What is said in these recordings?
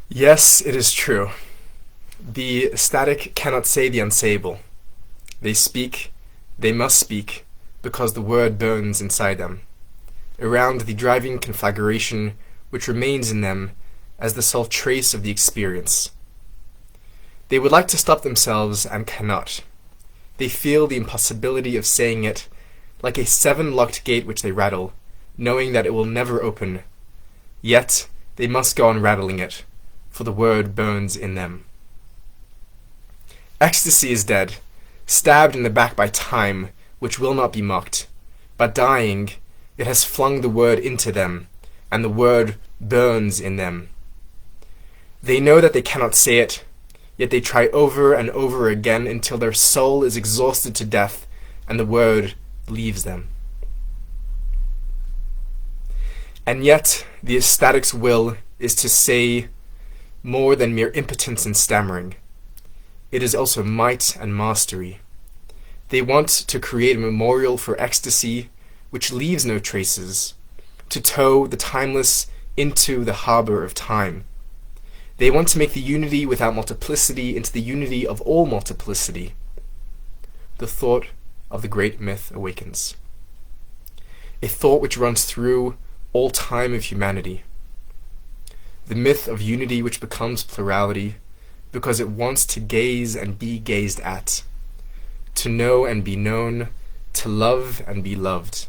Yes, it is true. The ecstatic cannot say the unsayable. They speak, they must speak, because the word burns inside them, around the driving conflagration which remains in them as the sole trace of the experience. They would like to stop themselves and cannot. They feel the impossibility of saying it, like a seven-locked gate which they rattle, knowing that it will never open. Yet they must go on rattling it, for the word burns in them. Ecstasy is dead, stabbed in the back by time, which will not be mocked. But dying, it has flung the word into them, and the word burns in them. They know that they cannot say it, yet they try over and over again until their soul is exhausted to death, and the word leaves them. And yet, the ecstatic's will is to say more than mere impotence and stammering. It is also might and mastery. They want to create a memorial for ecstasy which leaves no traces, to tow the timeless into the harbor of time. They want to make the unity without multiplicity into the unity of all multiplicity. The thought of the great myth awakens. A thought which runs through all time of humanity. The myth of unity which becomes plurality because it wants to gaze and be gazed at, to know and be known, to love and be loved,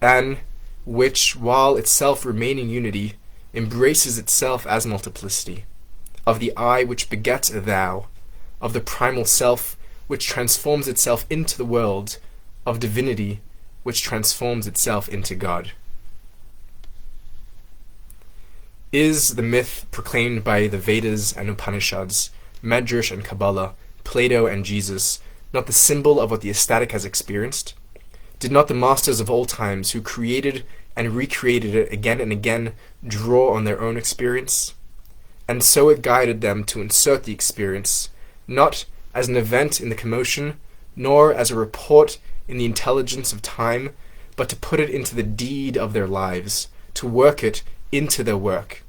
and which, while itself remaining unity, embraces itself as multiplicity, of the I which begets a thou, of the primal self which transforms itself into the world, of divinity which transforms itself into God. Is the myth proclaimed by the Vedas and Upanishads, Medrash and Kabbalah, Plato and Jesus, not the symbol of what the ecstatic has experienced? Did not the masters of all times, who created and recreated it again and again, draw on their own experience? And so it guided them to insert the experience, not as an event in the commotion, nor as a report in the intelligence of time, but to put it into the deed of their lives, to work it into their work,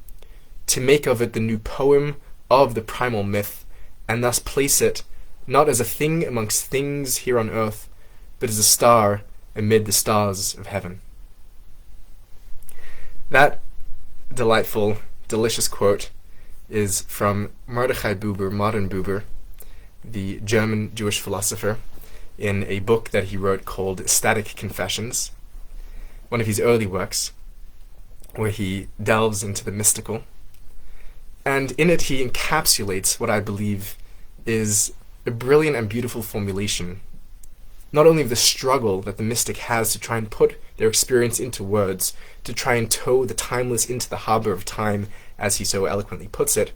to make of it the new poem of the primal myth, and thus place it not as a thing amongst things here on earth, but as a star amid the stars of heaven. That delightful, delicious quote is from Mordechai Buber, Modern Buber, the German Jewish philosopher, in a book that he wrote called Ecstatic Confessions, one of his early works, where he delves into the mystical. And in it he encapsulates what I believe is a brilliant and beautiful formulation, not only of the struggle that the mystic has to try and put their experience into words, to try and tow the timeless into the harbor of time, as he so eloquently puts it,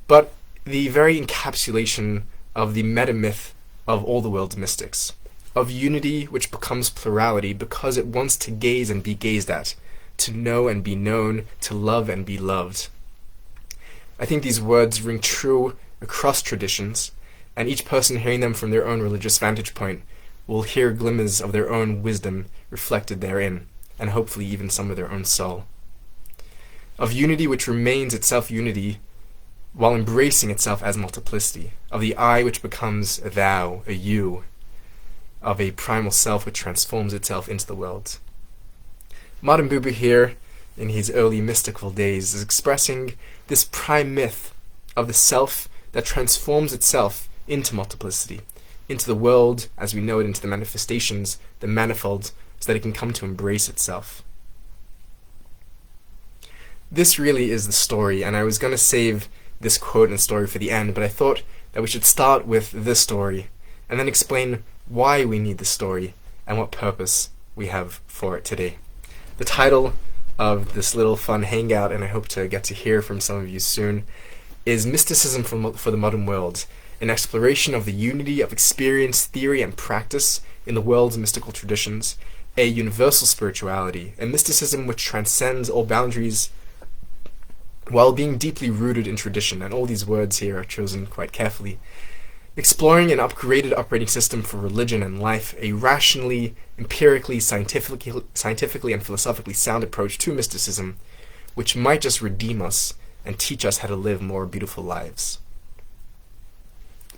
but the very encapsulation of the meta-myth of all the world's mystics, of unity which becomes plurality because it wants to gaze and be gazed at, to know and be known, to love and be loved. I think these words ring true across traditions, and each person hearing them from their own religious vantage point will hear glimmers of their own wisdom reflected therein, and hopefully even some of their own soul. Of unity which remains itself unity while embracing itself as multiplicity, of the I which becomes a thou, a you, of a primal self which transforms itself into the world. Modern Buber here, in his early mystical days, is expressing this prime myth of the self that transforms itself into multiplicity, into the world as we know it, into the manifestations, the manifold, so that it can come to embrace itself. This really is the story, and I was going to save this quote and story for the end, but I thought that we should start with this story, and then explain why we need this story, and what purpose we have for it today. The title of this little fun hangout, and I hope to get to hear from some of you soon, is Mysticism for the Modern World, an exploration of the unity of experience, theory, and practice in the world's mystical traditions, a universal spirituality, a mysticism which transcends all boundaries while being deeply rooted in tradition, and all these words here are chosen quite carefully, exploring an upgraded operating system for religion and life, a rationally, empirically, scientifically and philosophically sound approach to mysticism, which might just redeem us and teach us how to live more beautiful lives.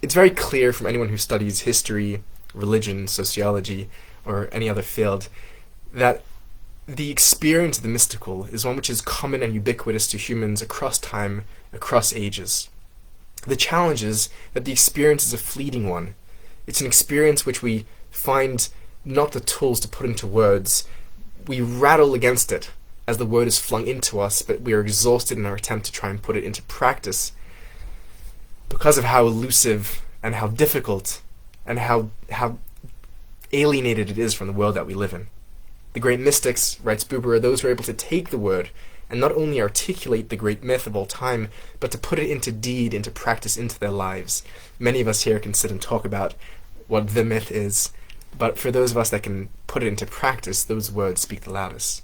It's very clear from anyone who studies history, religion, sociology, or any other field that the experience of the mystical is one which is common and ubiquitous to humans across time, across ages. The challenge is that the experience is a fleeting one. It's an experience which we find not the tools to put into words. We rattle against it as the word is flung into us, but we are exhausted in our attempt to try and put it into practice because of how elusive and how difficult and how alienated it is from the world that we live in. The great mystics, writes Buber, are those who are able to take the word and not only articulate the great myth of all time, but to put it into deed, into practice, into their lives. Many of us here can sit and talk about what the myth is, but for those of us that can put it into practice, those words speak the loudest.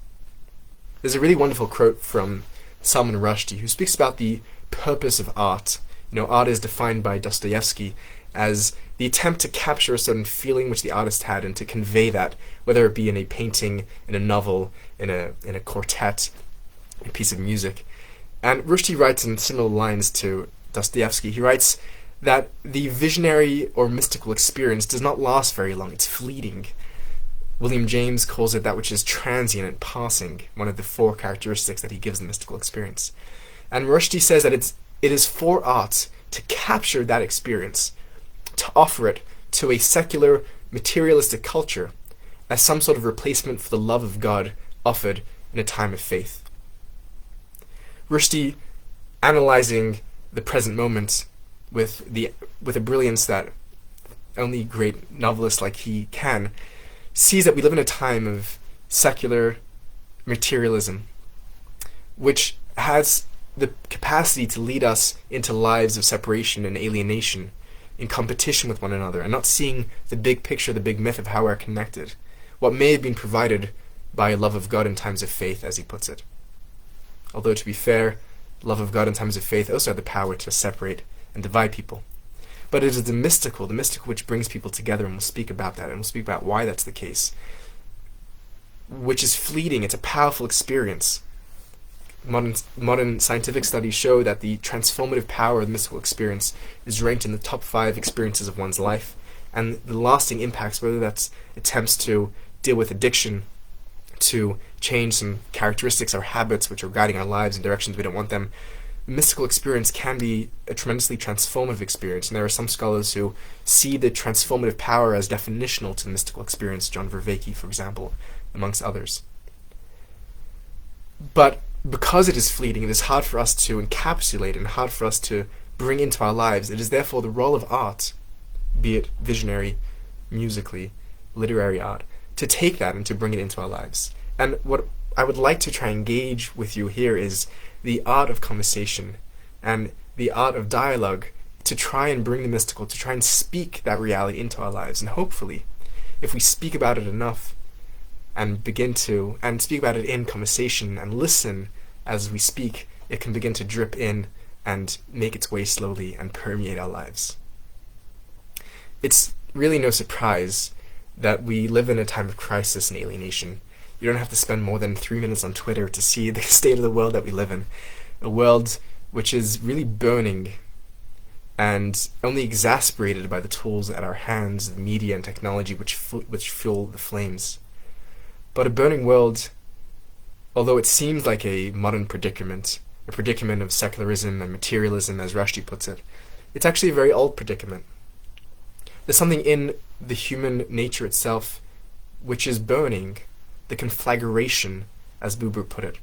There's a really wonderful quote from Salman Rushdie, who speaks about the purpose of art. Art is defined by Dostoevsky as the attempt to capture a certain feeling which the artist had and to convey that, whether it be in a painting, in a novel, in a quartet, a piece of music. And Rushdie writes in similar lines to Dostoevsky. He writes that the visionary or mystical experience does not last very long. It's fleeting. William James calls it that which is transient and passing, one of the 4 characteristics that he gives the mystical experience. And Rushdie says that it is for art to capture that experience, to offer it to a secular, materialistic culture as some sort of replacement for the love of God offered in a time of faith. Rushdie, analyzing the present moment with a brilliance that only great novelists like he can, sees that we live in a time of secular materialism, which has the capacity to lead us into lives of separation and alienation, in competition with one another, and not seeing the big picture, the big myth of how we're connected, what may have been provided by a love of God in times of faith, as he puts it. Although, to be fair, love of God in times of faith also had the power to separate and divide people. But it is the mystical which brings people together, and we'll speak about that, and we'll speak about why that's the case, which is fleeting. It's a powerful experience. Modern scientific studies show that the transformative power of the mystical experience is ranked in the top 5 experiences of one's life, and the lasting impacts, whether that's attempts to deal with addiction, to change some characteristics or habits which are guiding our lives in directions we don't want them, mystical experience can be a tremendously transformative experience. And there are some scholars who see the transformative power as definitional to the mystical experience, John Vervaeke, for example, amongst others. But because it is fleeting, it is hard for us to encapsulate and hard for us to bring into our lives. It is therefore the role of art, be it visionary, musically, literary art, to take that and to bring it into our lives. And what I would like to try and engage with you here is the art of conversation and the art of dialogue, to try and bring the mystical, to try and speak that reality into our lives. And hopefully, if we speak about it enough, and speak about it in conversation and listen as we speak, it can begin to drip in and make its way slowly and permeate our lives. It's really no surprise that we live in a time of crisis and alienation. You don't have to spend more than 3 minutes on Twitter to see the state of the world that we live in. A world which is really burning and only exasperated by the tools at our hands, the media and technology which fuel the flames. But a burning world, although it seems like a modern predicament, a predicament of secularism and materialism, as Rushdie puts it, it's actually a very old predicament. There's something in the human nature itself which is burning, the conflagration, as Buber put it.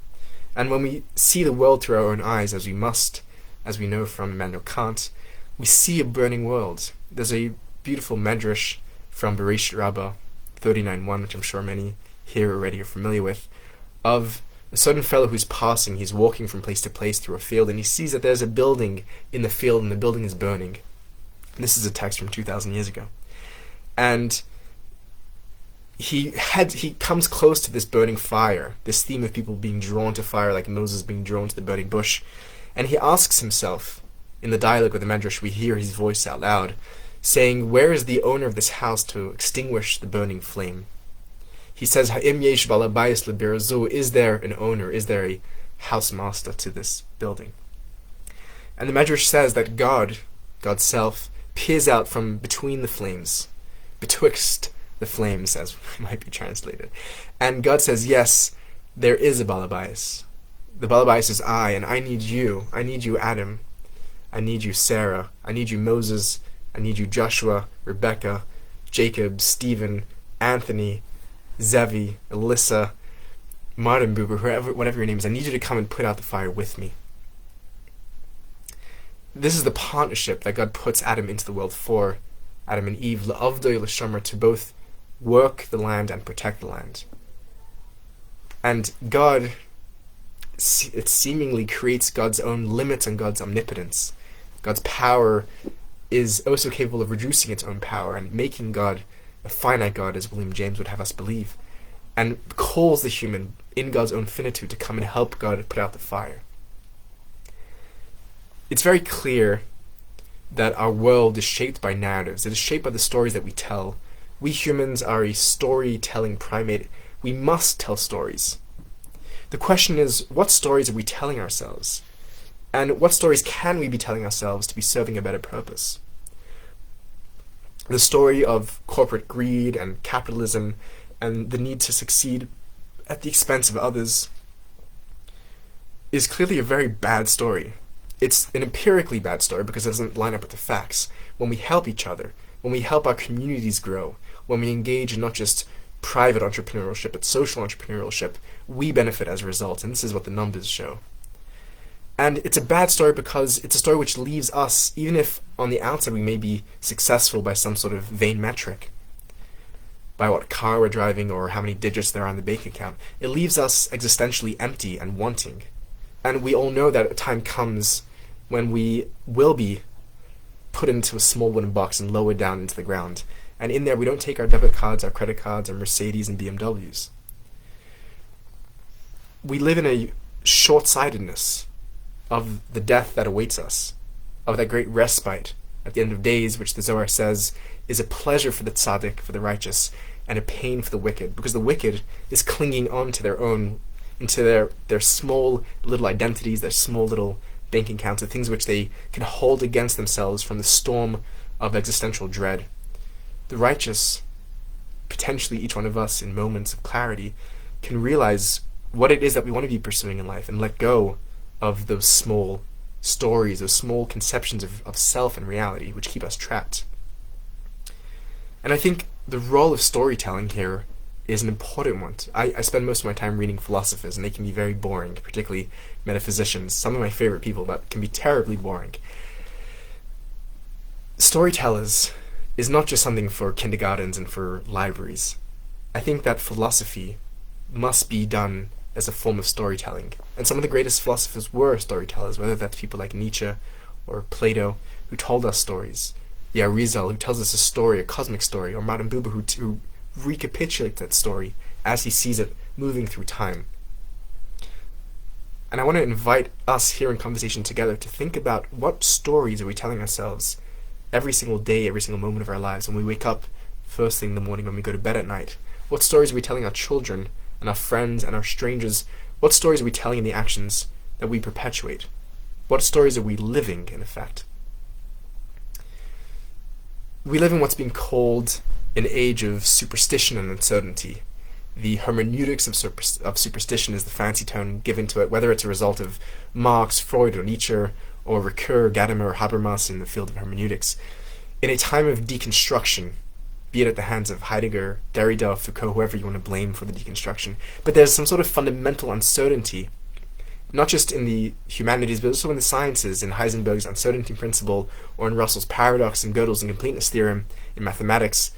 And when we see the world through our own eyes, as we must, as we know from Immanuel Kant, we see a burning world. There's a beautiful medrash from Bereshit Rabbah 39:1, which I'm sure many here already are familiar with, of a certain fellow who's passing. He's walking from place to place through a field, and he sees that there's a building in the field, and the building is burning. And this is a text from 2,000 years ago. And he comes close to this burning fire, this theme of people being drawn to fire like Moses being drawn to the burning bush, and he asks himself, in the dialogue with the Medrash, we hear his voice out loud, saying, where is the owner of this house to extinguish the burning flame? He says, Ha'im yesh balabayis lebirazu, is there an owner, is there a house master to this building? And the Medrash says that God, God's self, peers out from between the flames, betwixt the flames, as might be translated. And God says, yes, there is a Balabayas. The Balabayas is I, and I need you. I need you, Adam. I need you, Sarah. I need you, Moses. I need you, Joshua, Rebecca, Jacob, Stephen, Anthony, Zevi, Alyssa, Martin Buber, whoever, whatever your name is. I need you to come and put out the fire with me. This is the partnership that God puts Adam into the world for. Adam and Eve, la'avdoi l'shomer, to both work the land and protect the land. And God, it seemingly creates God's own limits on God's omnipotence. God's power is also capable of reducing its own power and making God a finite God, as William James would have us believe, and calls the human in God's own finitude to come and help God put out the fire. It's very clear that our world is shaped by narratives. It is shaped by the stories that we tell. We humans are a storytelling primate. We must tell stories. The question is, what stories are we telling ourselves? And what stories can we be telling ourselves to be serving a better purpose? The story of corporate greed and capitalism and the need to succeed at the expense of others is clearly a very bad story. It's an empirically bad story because it doesn't line up with the facts. When we help each other, when we help our communities grow, when we engage in not just private entrepreneurship but social entrepreneurship, we benefit as a result, and this is what the numbers show. And it's a bad story because it's a story which leaves us, even if on the outside we may be successful by some sort of vain metric, by what car we're driving or how many digits there are on the bank account, it leaves us existentially empty and wanting. And we all know that a time comes when we will be put into a small wooden box and lowered down into the ground. And in there we don't take our debit cards, our credit cards, our Mercedes and BMWs. We live in a short-sightedness of the death that awaits us, of that great respite at the end of days, which the Zohar says is a pleasure for the tzaddik, for the righteous, and a pain for the wicked, because the wicked is clinging on to their own, into their small little identities, their small little bank accounts, the things which they can hold against themselves from the storm of existential dread. The righteous, potentially each one of us in moments of clarity, can realize what it is that we want to be pursuing in life and let go of those small stories, those small conceptions of self and reality which keep us trapped. And I think the role of storytelling here is an important one. I spend most of my time reading philosophers, and they can be very boring, particularly metaphysicians, some of my favorite people, but can be terribly boring. Storytellers is not just something for kindergartens and for libraries. I think that philosophy must be done as a form of storytelling. And some of the greatest philosophers were storytellers, whether that's people like Nietzsche or Plato, who told us stories. The Arizal, who tells us a story, a cosmic story, or Martin Buber, who recapitulates that story as he sees it moving through time. And I want to invite us here in conversation together to think about what stories are we telling ourselves every single day, every single moment of our lives, when we wake up first thing in the morning, when we go to bed at night. What stories are we telling our children and our friends and our strangers? What stories are we telling in the actions that we perpetuate? What stories are we living, in effect? We live in what's being called an age of superstition and uncertainty. The hermeneutics of superstition is the fancy tone given to it, whether it's a result of Marx, Freud, or Nietzsche, or Ricoeur, Gadamer, or Habermas in the field of hermeneutics. In a time of deconstruction, be it at the hands of Heidegger, Derrida, Foucault, whoever you want to blame for the deconstruction, but there's some sort of fundamental uncertainty, not just in the humanities, but also in the sciences, in Heisenberg's uncertainty principle, or in Russell's paradox, and Gödel's incompleteness theorem, in mathematics.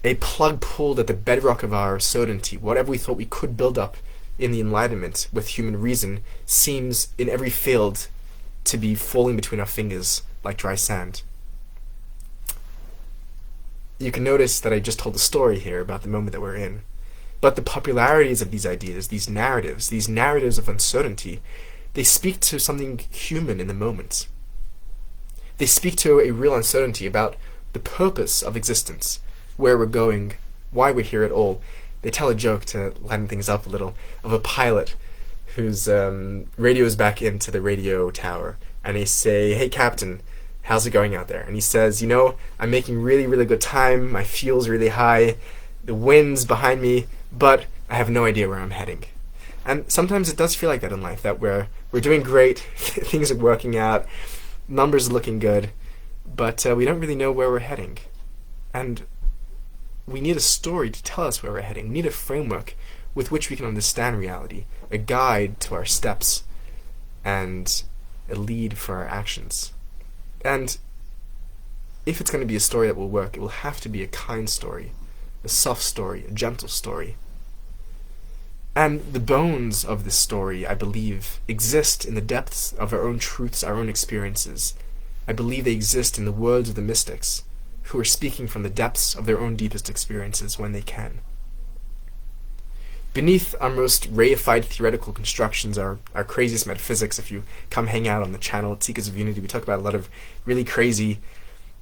A plug pulled at the bedrock of our certainty. Whatever we thought we could build up in the Enlightenment with human reason seems, in every field, to be falling between our fingers like dry sand. You can notice that I just told a story here about the moment that we're in. But the popularities of these ideas, these narratives of uncertainty, they speak to something human in the moment. They speak to a real uncertainty about the purpose of existence, where we're going, why we're here at all. They tell a joke to lighten things up a little of a pilot whose radio is back into the radio tower, and they say, "Hey, Captain, how's it going out there?" And he says, "I'm making really, really good time. My fuel's really high. The wind's behind me, but I have no idea where I'm heading." And sometimes it does feel like that in life, that we're doing great, things are working out, numbers are looking good, but we don't really know where we're heading. And we need a story to tell us where we're heading. We need a framework with which we can understand reality, a guide to our steps, and a lead for our actions. And if it's going to be a story that will work, it will have to be a kind story, a soft story, a gentle story. And the bones of this story, I believe, exist in the depths of our own truths, our own experiences. I believe they exist in the words of the mystics, who are speaking from the depths of their own deepest experiences when they can. Beneath our most reified theoretical constructions, our craziest metaphysics, if you come hang out on the channel at Seekers of Unity, we talk about a lot of really crazy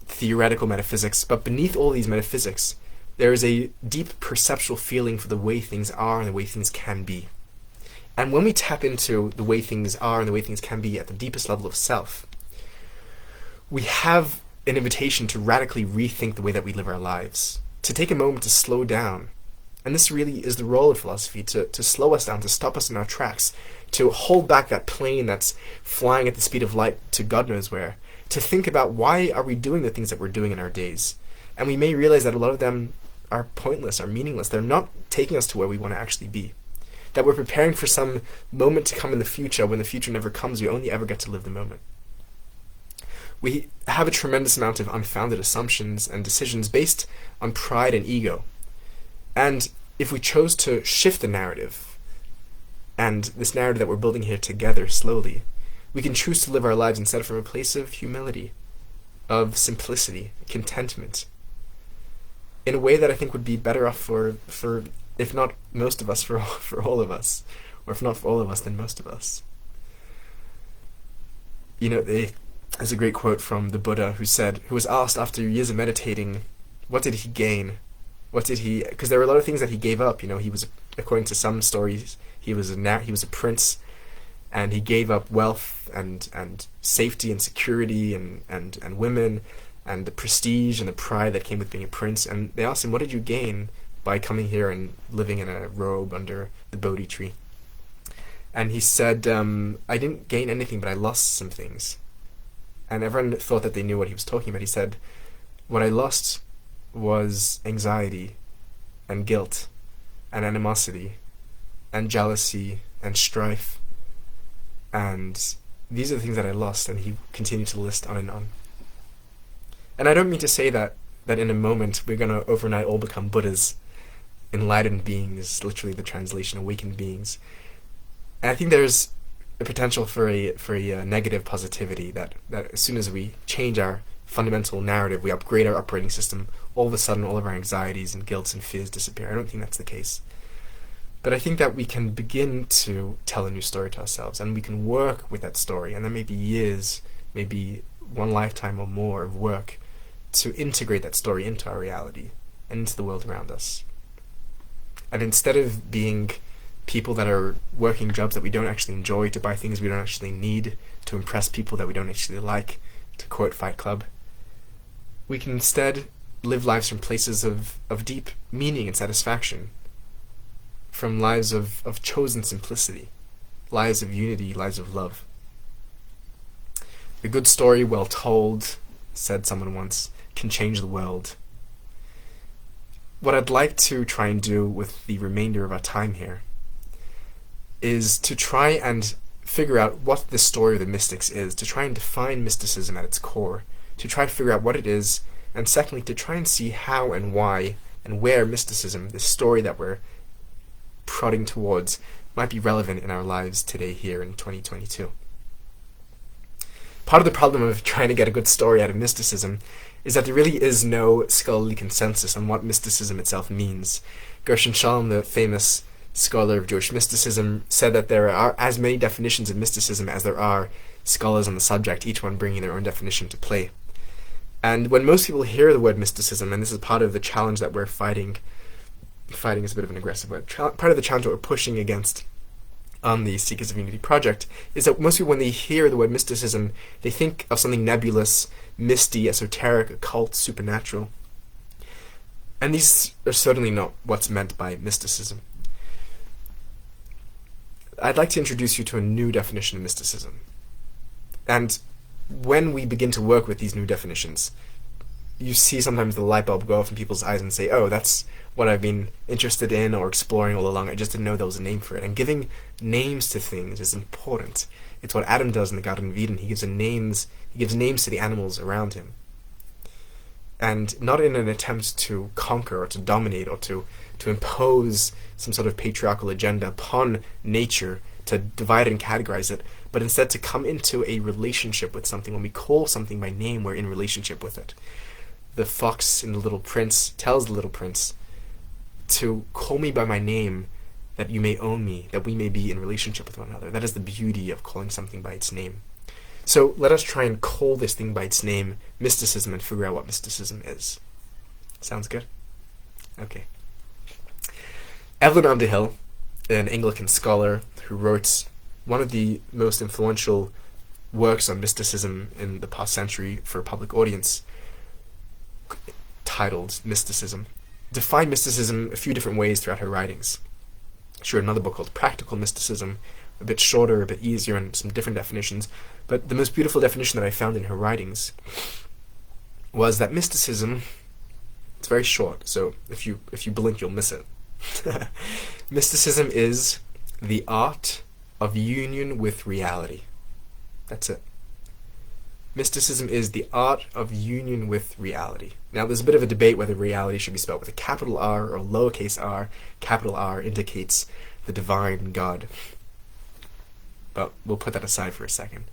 theoretical metaphysics, but beneath all these metaphysics, there is a deep perceptual feeling for the way things are and the way things can be. And when we tap into the way things are and the way things can be at the deepest level of self, we have an invitation to radically rethink the way that we live our lives, to take a moment to slow down. And this really is the role of philosophy, to slow us down, to stop us in our tracks, to hold back that plane that's flying at the speed of light to God knows where, to think about why are we doing the things that we're doing in our days. And we may realize that a lot of them are pointless, are meaningless. They're not taking us to where we want to actually be. That we're preparing for some moment to come in the future. When the future never comes, we only ever get to live the moment. We have a tremendous amount of unfounded assumptions and decisions based on pride and ego. And if we chose to shift the narrative, and this narrative that we're building here together slowly, we can choose to live our lives instead from a place of humility, of simplicity, contentment, in a way that I think would be better off for if not most of us, for all of us, or if not for all of us, then most of us. There's a great quote from the Buddha who was asked after years of meditating, what did he gain? Because there were a lot of things that he gave up. He was, according to some stories, he was a prince, and he gave up wealth and safety and security and women, and the prestige and the pride that came with being a prince. And they asked him, what did you gain by coming here and living in a robe under the Bodhi tree? And he said, I didn't gain anything, but I lost some things. And everyone thought that they knew what he was talking about. He said, what I lost was anxiety and guilt and animosity and jealousy and strife. And these are the things that I lost. And he continued to list on and on. And I don't mean to say that in a moment we're going to overnight all become Buddhas, enlightened beings, literally the translation, awakened beings. And I think there's a potential for a negative positivity that as soon as we change our fundamental narrative, we upgrade our operating system, all of a sudden all of our anxieties and guilts and fears disappear. I don't think that's the case. But I think that we can begin to tell a new story to ourselves, and we can work with that story, and there may be years, maybe one lifetime or more of work to integrate that story into our reality and into the world around us. And instead of being people that are working jobs that we don't actually enjoy, to buy things we don't actually need, to impress people that we don't actually like, to quote Fight Club, we can instead live lives from places of deep meaning and satisfaction, from lives of chosen simplicity, lives of unity, lives of love. A good story well told, said someone once, can change the world. What I'd like to try and do with the remainder of our time here is to try and figure out what the story of the mystics is, to try and define mysticism at its core, to try to figure out what it is, and secondly, to try and see how and why and where mysticism, this story that we're prodding towards, might be relevant in our lives today here in 2022. Part of the problem of trying to get a good story out of mysticism is that there really is no scholarly consensus on what mysticism itself means. Gershon Shalom, the famous scholar of Jewish mysticism, said that there are as many definitions of mysticism as there are scholars on the subject, each one bringing their own definition to play. And when most people hear the word mysticism, and this is part of the challenge that we're fighting is a bit of an aggressive word, part of the challenge that we're pushing against on the Seekers of Unity project, is that most people, when they hear the word mysticism, they think of something nebulous, misty, esoteric, occult, supernatural. And these are certainly not what's meant by mysticism. I'd like to introduce you to a new definition of mysticism. And when we begin to work with these new definitions, you see sometimes the light bulb go off in people's eyes and say, oh, that's what I've been interested in or exploring all along. I just didn't know there was a name for it. And giving names to things is important. It's what Adam does in the Garden of Eden. He gives names to the animals around him. And not in an attempt to conquer or to dominate or to impose some sort of patriarchal agenda upon nature, to divide and categorize it, but instead to come into a relationship with something. When we call something by name, we're in relationship with it. The fox in The Little Prince tells the little prince to call me by my name, that you may own me, that we may be in relationship with one another. That is the beauty of calling something by its name. So let us try and call this thing by its name, mysticism, and figure out what mysticism is. Sounds good? Okay. Evelyn Underhill, an Anglican scholar who wrote one of the most influential works on mysticism in the past century for a public audience, titled Mysticism, defined mysticism a few different ways throughout her writings. She wrote another book called Practical Mysticism, a bit shorter, a bit easier, and some different definitions. But the most beautiful definition that I found in her writings was that mysticism, it's very short, so if you blink, you'll miss it. Mysticism is the art of union with reality. That's it. Mysticism is the art of union with reality. Now, there's a bit of a debate whether reality should be spelled with a capital R or lowercase r. Capital R indicates the divine God. But we'll put that aside for a second.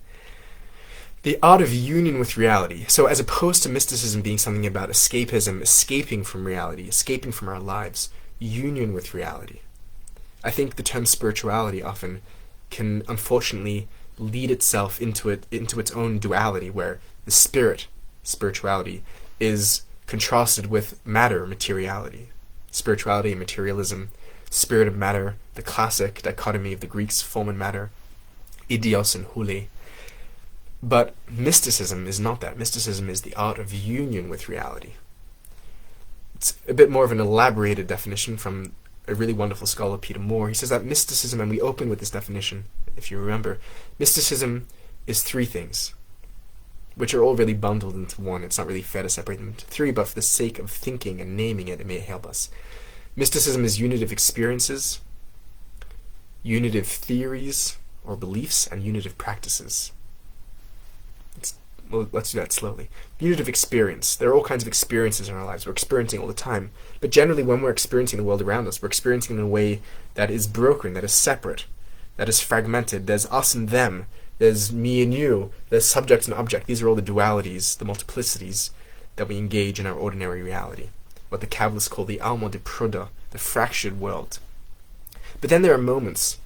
The art of union with reality. So as opposed to mysticism being something about escapism, escaping from reality, escaping from our lives, union with reality. I think the term spirituality often can unfortunately lead itself into its own duality, where the spirituality, is contrasted with matter, materiality. Spirituality and materialism, spirit and matter, the classic dichotomy of the Greeks, form and matter, idios and hule. But mysticism is not that. Mysticism is the art of union with reality. It's a bit more of an elaborated definition from a really wonderful scholar, Peter Moore. He says that mysticism, and we open with this definition, if you remember, mysticism is three things, which are all really bundled into one. It's not really fair to separate them into three, but for the sake of thinking and naming it, it may help us. Mysticism is unitive experiences, unitive theories or beliefs, and unitive practices. Well, let's do that slowly. Unitive experience. There are all kinds of experiences in our lives. We're experiencing all the time. But generally, when we're experiencing the world around us, we're experiencing in a way that is broken, that is separate, that is fragmented. There's us and them. There's me and you. There's subject and object. These are all the dualities, the multiplicities that we engage in our ordinary reality. What the Kabbalists call the Alma de Pruda, the fractured world. But then there are moments,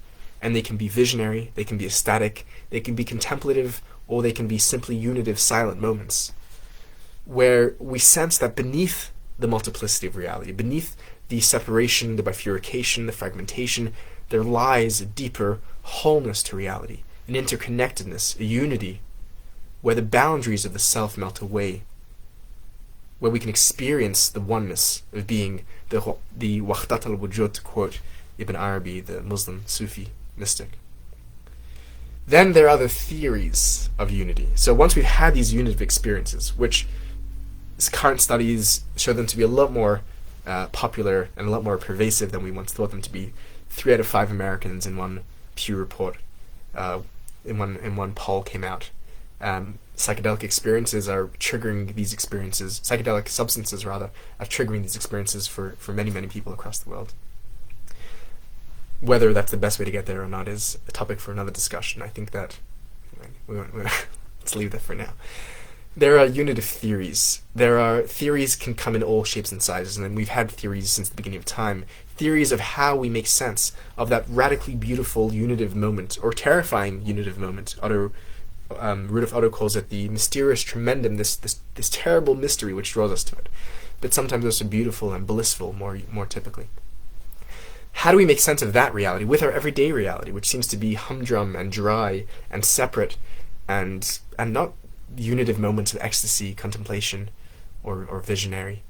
and they can be visionary, they can be ecstatic, they can be contemplative, or they can be simply unitive silent moments, where we sense that beneath the multiplicity of reality, beneath the separation, the bifurcation, the fragmentation, there lies a deeper wholeness to reality, an interconnectedness, a unity, where the boundaries of the self melt away, where we can experience the oneness of being, the wahdat al-wujud, to quote Ibn Arabi, the Muslim Sufi mystic. Then there are the theories of unity. So once we've had these unitive experiences, which current studies show them to be a lot more popular and a lot more pervasive than we once thought them to be. 3 out of 5 Americans in one Pew report, in one poll came out. Psychedelic experiences are triggering these experiences. Psychedelic substances, rather, are triggering these experiences for many, many people across the world. Whether that's the best way to get there or not is a topic for another discussion. I think that let's leave that for now. There are unitive theories. Theories can come in all shapes and sizes, and we've had theories since the beginning of time. Theories of how we make sense of that radically beautiful unitive moment, or terrifying unitive moment. Rudolf Otto calls it the mysterious tremendum, this terrible mystery which draws us to it. But sometimes also beautiful and blissful, more typically. how do we make sense of that reality with our everyday reality, which seems to be humdrum and dry and separate and not unitive moments of ecstasy, contemplation, or visionary?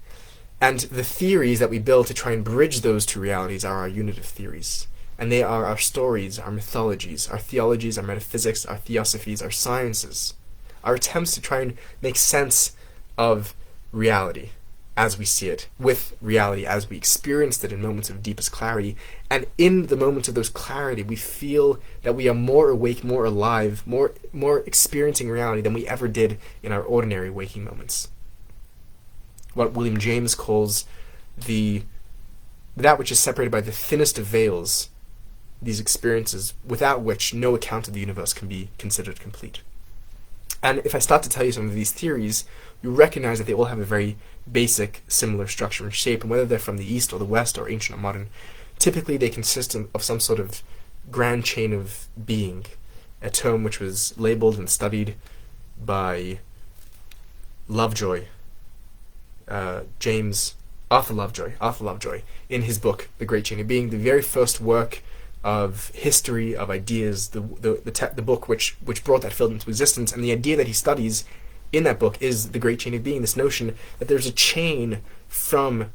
And the theories that we build to try and bridge those two realities are our unitive theories. And they are our stories, our mythologies, our theologies, our metaphysics, our theosophies, our sciences. Our attempts to try and make sense of reality as we see it, with reality as we experienced it in moments of deepest clarity. And in the moments of those clarity, we feel that we are more awake, more alive, more experiencing reality than we ever did in our ordinary waking moments. What William James calls that which is separated by the thinnest of veils, these experiences without which no account of the universe can be considered complete. And if I start to tell you some of these theories, you recognize that they all have a very basic, similar structure and shape, and whether they're from the East or the West or ancient or modern, typically they consist of some sort of grand chain of being, a term which was labeled and studied by Arthur Lovejoy, in his book, The Great Chain of Being, the very first work of history, of ideas, the book which brought that field into existence. And the idea that he studies in that book is the Great Chain of Being, this notion that there's a chain from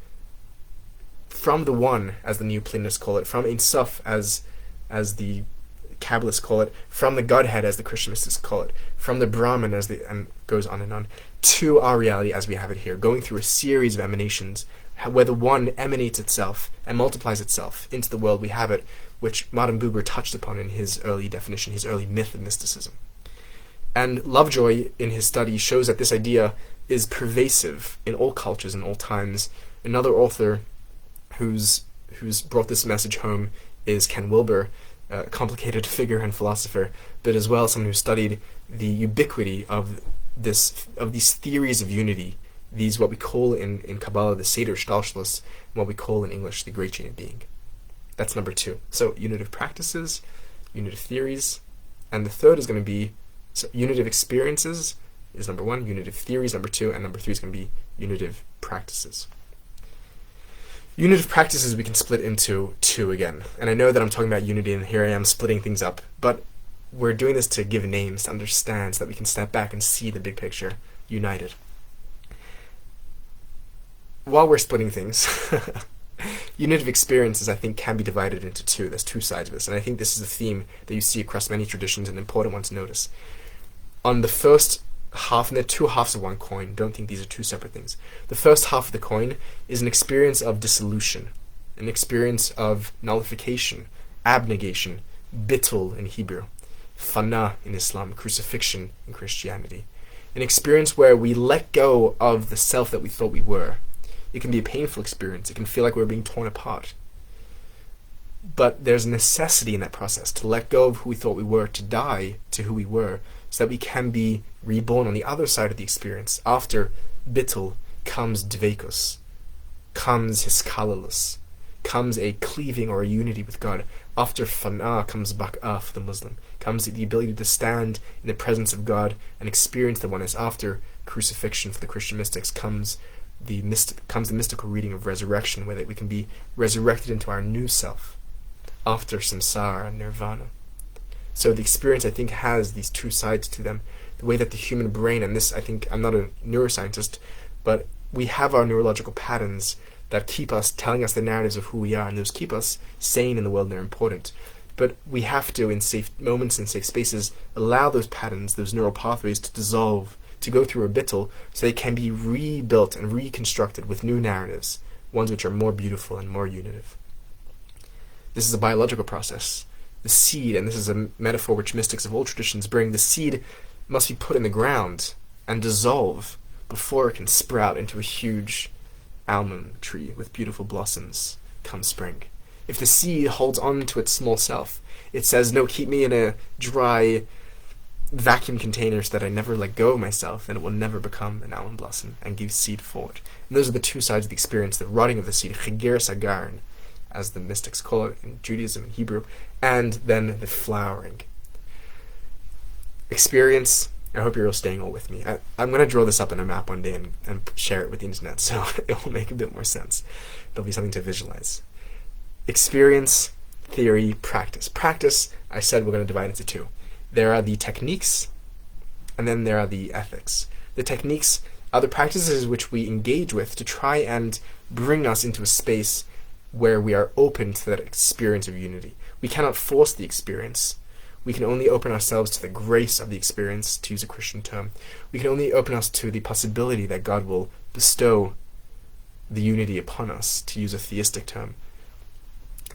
the One, as the Neoplatonists call it, from Ein Sof, as the Kabbalists call it, from the Godhead, as the Christian mystics call it, from the Brahman, and goes on, to our reality as we have it here, going through a series of emanations, where the One emanates itself and multiplies itself into the world we have it, which Martin Buber touched upon in his early definition, his early myth of mysticism. And Lovejoy, in his study, shows that this idea is pervasive in all cultures and all times. Another author who's brought this message home is Ken Wilber, a complicated figure and philosopher, but as well someone who studied the ubiquity of these theories of unity, these what we call in Kabbalah the Seder Shtalshlos, and what we call in English the Great Chain of Being. That's number 2. So unitive practices, unitive theories, and the third is going to be unitive experiences is number 1, unitive theories number 2, and number 3 is going to be unitive practices. Unitive practices we can split into 2 again, and I know that I'm talking about unity and here I am splitting things up, but we're doing this to give names, to understand, so that we can step back and see the big picture united. While we're splitting things, unitive experiences, I think, can be divided into 2. There's 2 sides of this, and I think this is a theme that you see across many traditions, and an important one to notice. On the first half, and there are 2 halves of one coin, don't think these are 2 separate things. The first half of the coin is an experience of dissolution, an experience of nullification, abnegation, bittul in Hebrew, fana in Islam, crucifixion in Christianity. An experience where we let go of the self that we thought we were. It can be a painful experience. It can feel like we're being torn apart. But there's a necessity in that process to let go of who we thought we were, to die to who we were, so that we can be reborn on the other side of the experience. After bittul comes dveikus, comes hiskalalus, comes a cleaving or a unity with God. After fana comes bak'ah for the Muslim, comes the ability to stand in the presence of God and experience the oneness. After crucifixion for the Christian mystics comes the mystical reading of resurrection, where we can be resurrected into our new self after samsara and nirvana. So the experience, I think, has these 2 sides to them. The way that the human brain, and this, I think, I'm not a neuroscientist, but we have our neurological patterns that keep us telling us the narratives of who we are, and those keep us sane in the world, and they're important. But we have to, in safe moments and safe spaces, allow those patterns, those neural pathways to dissolve, to go through a bittul, so they can be rebuilt and reconstructed with new narratives, ones which are more beautiful and more unitive. This is a biological process. The seed, and this is a metaphor which mystics of all traditions bring, the seed must be put in the ground and dissolve before it can sprout into a huge almond tree with beautiful blossoms come spring. If the seed holds on to its small self, it says, no, keep me in a dry vacuum container so that I never let go of myself, then it will never become an almond blossom and give seed forward. And those are the 2 sides of the experience, the rotting of the seed, chiger sagarn, as the mystics call it in Judaism and Hebrew, and then the flowering. Experience, I hope you're all staying all with me. I'm going to draw this up in a map one day and share it with the internet, so it will make a bit more sense. There'll be something to visualize. experience, theory, practice. Practice, I said we're going to divide into two. There are the techniques, and then there are the ethics. The techniques are the practices which we engage with to try and bring us into a space where we are open to that experience of unity. We cannot force the experience. We can only open ourselves to the grace of the experience, to use a Christian term. We can only open us to the possibility that God will bestow the unity upon us, to use a theistic term.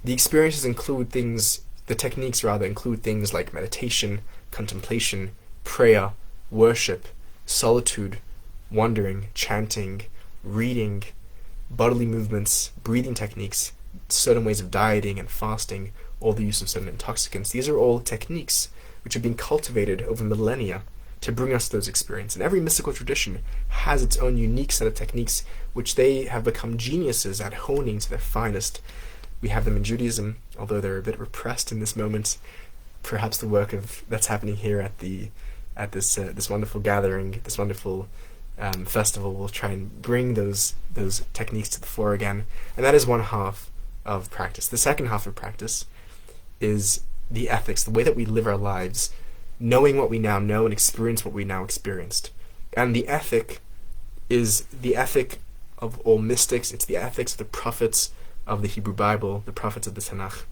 The experiences include things, the techniques rather, include things like meditation, contemplation, prayer, worship, solitude, wandering, chanting, reading, bodily movements, breathing techniques, certain ways of dieting and fasting, or the use of certain intoxicants. These are all techniques which have been cultivated over millennia to bring us those experiences. And every mystical tradition has its own unique set of techniques which they have become geniuses at honing to their finest. We have them in Judaism, although they're a bit repressed in this moment. Perhaps the work that's happening here at this wonderful gathering, this wonderful festival, will try and bring those techniques to the fore again. And that is one half of practice. The second half of practice is the ethics, the way that we live our lives, knowing what we now know and experience what we now experienced. And the ethic is the ethic of all mystics. It's the ethics of the prophets of the Hebrew Bible, the prophets of the Tanakh,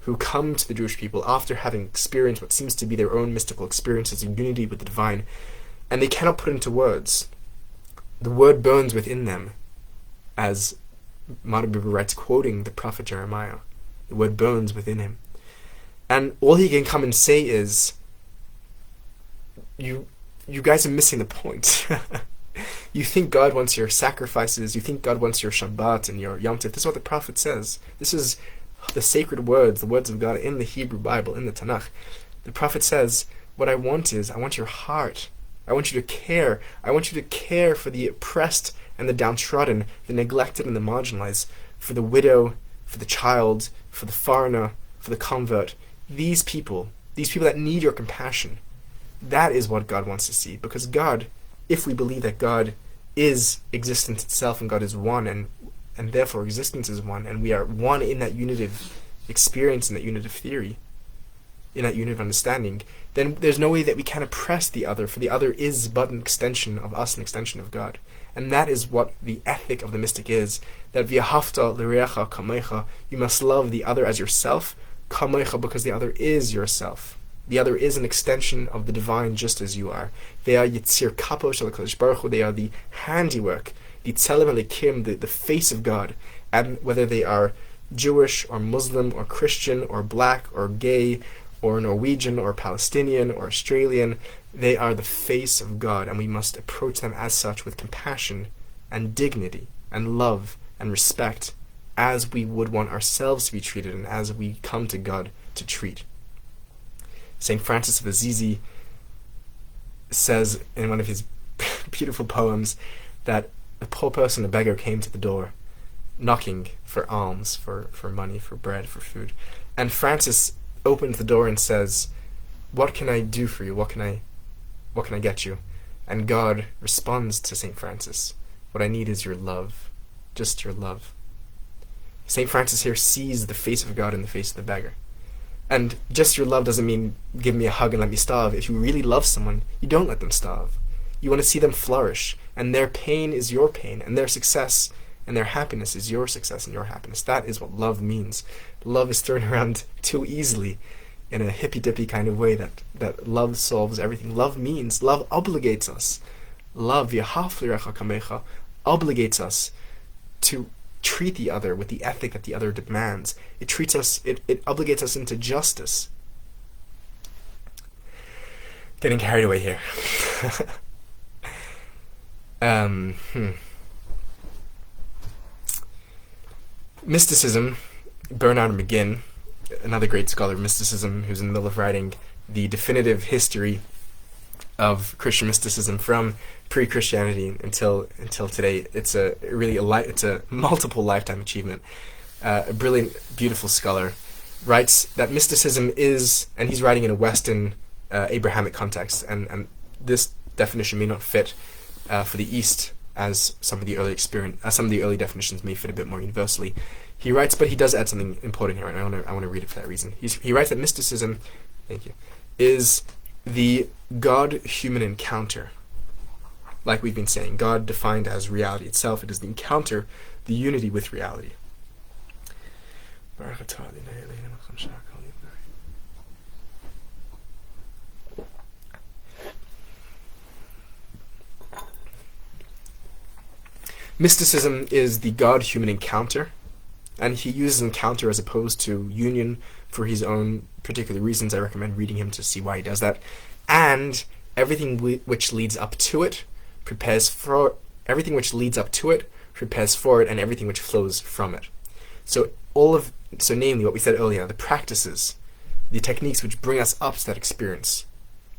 who come to the Jewish people after having experienced what seems to be their own mystical experiences of unity with the divine, and they cannot put it into words. The word burns within them, as Modern Buber writes, quoting the prophet Jeremiah. The word burns within him. And all he can come and say is, you guys are missing the point. You think God wants your sacrifices, you think God wants your Shabbat and your Yom Tov. This is what the prophet says. This is the sacred words, the words of God in the Hebrew Bible, in the Tanakh. The prophet says, what I want your heart. I want you to care. I want you to care for the oppressed and the downtrodden, the neglected and the marginalized, for the widow, for the child, for the foreigner, for the convert. These people that need your compassion. That is what God wants to see. Because God, if we believe that God is existence itself and God is one, and therefore existence is one, and we are one in that unitive experience, in that unitive theory, in that unitive understanding, then there's no way that we can oppress the other, for the other is but an extension of us, an extension of God. And that is what the ethic of the mystic is, that v'ahavta l'reacha kamecha, you must love the other as yourself, kamecha, because the other is yourself. The other is an extension of the divine just as you are. They are yitzir kapo shel HaKadosh Baruch Hu, they are the handiwork, the tzelem elikim, the face of God. And whether they are Jewish or Muslim or Christian or black or gay or Norwegian or Palestinian or Australian, they are the face of God, and we must approach them as such with compassion and dignity and love and respect, as we would want ourselves to be treated and as we come to God to treat. St. Francis of Assisi says in one of his beautiful poems that a poor person, a beggar, came to the door knocking for alms, for money, for bread, for food. And Francis opens the door and says, what can I do for you? What can I get you? And God responds to St. Francis, what I need is your love, just your love. St. Francis here sees the face of God in the face of the beggar. And just your love doesn't mean give me a hug and let me starve. If you really love someone, you don't let them starve. You want to see them flourish, and their pain is your pain, and their success and their happiness is your success and your happiness. That is what love means. Love is thrown around too easily in a hippy-dippy kind of way that love solves everything. Love obligates us. Love, v'ahavta l'reacha kamecha, obligates us to treat the other with the ethic that the other demands. It obligates us into justice. Getting carried away here. Mysticism, Bernard McGinn, another great scholar of mysticism, who's in the middle of writing the definitive history of Christian mysticism from pre-Christianity until today. It's a multiple lifetime achievement. A brilliant, beautiful scholar writes that mysticism is, and he's writing in a Western Abrahamic context, and this definition may not fit for the East as some of the early definitions may fit a bit more universally. He writes, but he does add something important here, and I want to read it for that reason. He writes that mysticism, thank you, is the God-human encounter. Like we've been saying, God defined as reality itself. It is the encounter, the unity with reality. Mysticism is the God-human encounter, and he uses encounter as opposed to union for his own particular reasons. I recommend reading him to see why he does that. And everything which leads up to it prepares for everything which leads up to it, prepares for it, and everything which flows from it. So namely what we said earlier, the practices, the techniques which bring us up to that experience,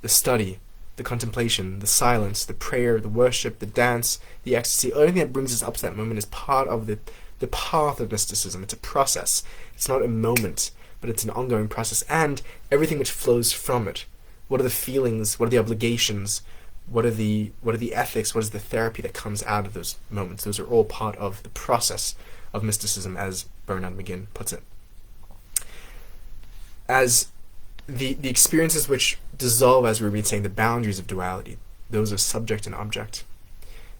the study, the contemplation, the silence, the prayer, the worship, the dance, the ecstasy, everything that brings us up to that moment is part of the path of mysticism. It's a process. It's not a moment, but it's an ongoing process. And everything which flows from it. What are the feelings? What are the obligations? What are the ethics? What is the therapy that comes out of those moments? Those are all part of the process of mysticism, as Bernard McGinn puts it. As the experiences which dissolve, as we've been saying, the boundaries of duality, those are subject and object.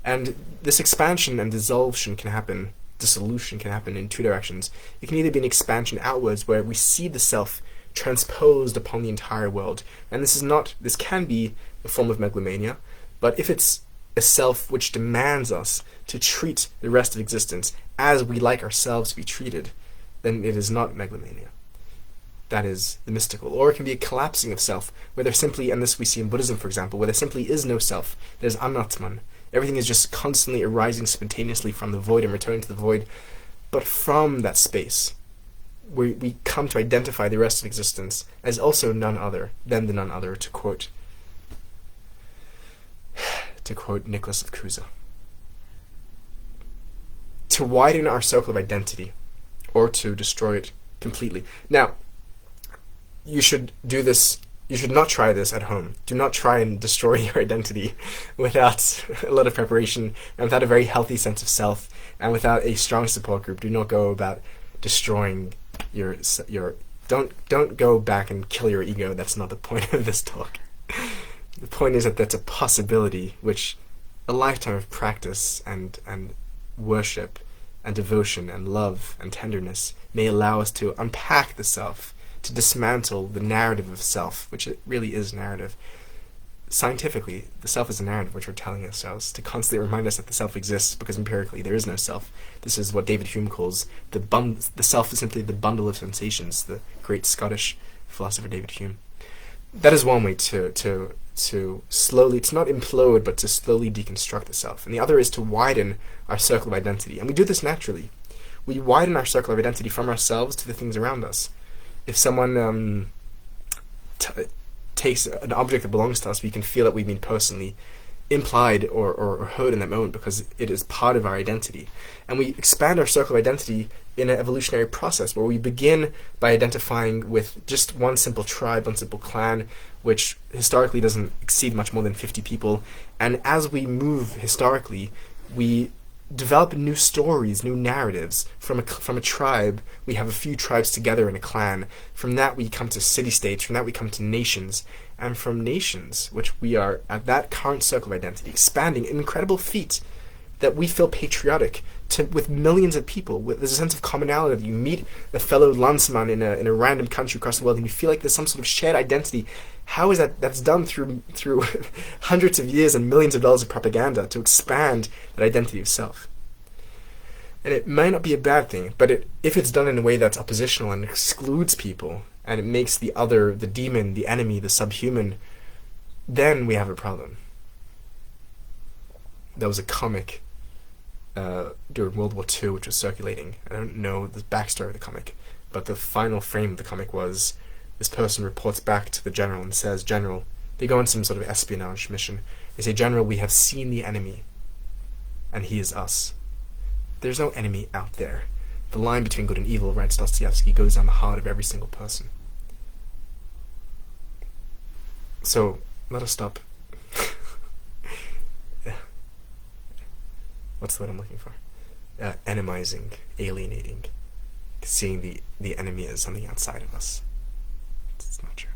And this expansion and dissolution can happen in two directions. It can either be an expansion outwards, where we see the self transposed upon the entire world. And this can be a form of megalomania, but if it's a self which demands us to treat the rest of existence as we like ourselves to be treated, then it is not megalomania. That is the mystical. Or it can be a collapsing of self, where there simply, and this we see in Buddhism, for example, where there simply is no self. There's anatman. Everything is just constantly arising spontaneously from the void and returning to the void. But from that space, we come to identify the rest of existence as also none other than the none other, to quote Nicholas of Cusa. To widen our circle of identity, or to destroy it completely. Now, you should not try this at home. Do not try and destroy your identity without a lot of preparation and without a very healthy sense of self and without a strong support group. Do not go about destroying your don't go back and kill your ego. That's not the point of this talk. The point is that that's a possibility which a lifetime of practice and worship and devotion and love and tenderness may allow us to unpack the self, to dismantle the narrative of self, which it really is narrative. Scientifically, the self is a narrative which we're telling ourselves to constantly remind us that the self exists, because empirically there is no self. This is what David Hume calls the self is simply the bundle of sensations, the great Scottish philosopher David Hume. That is one way to slowly, to not implode, but to slowly deconstruct the self. And the other is to widen our circle of identity. And we do this naturally. We widen our circle of identity from ourselves to the things around us. If someone takes an object that belongs to us, we can feel that we've been personally implied or hurt in that moment, because it is part of our identity. And we expand our circle of identity in an evolutionary process where we begin by identifying with just one simple tribe, one simple clan, which historically doesn't exceed much more than 50 people. And as we move historically, we develop new stories, new narratives from a tribe. We have a few tribes together in a clan. From that we come to city-states. From that we come to nations. And from nations, which we are at that current circle of identity, expanding an incredible feat that we feel patriotic with millions of people. There's a sense of commonality. You meet a fellow landsman in a random country across the world, and you feel like there's some sort of shared identity. How is that? That's done through hundreds of years and millions of dollars of propaganda to expand that identity of self. And it might not be a bad thing, but if it's done in a way that's oppositional and excludes people, and it makes the other, the demon, the enemy, the subhuman, then we have a problem. There was a comic during World War II which was circulating. I don't know the backstory of the comic, but the final frame of the comic was this person reports back to the general and says, "General," they go on some sort of espionage mission. They say, "General, we have seen the enemy, and he is us." There's no enemy out there. The line between good and evil, writes Dostoevsky, goes down the heart of every single person. So, let us stop. What's the word I'm looking for? Enemizing, alienating, seeing the enemy as something outside of us. It's not true.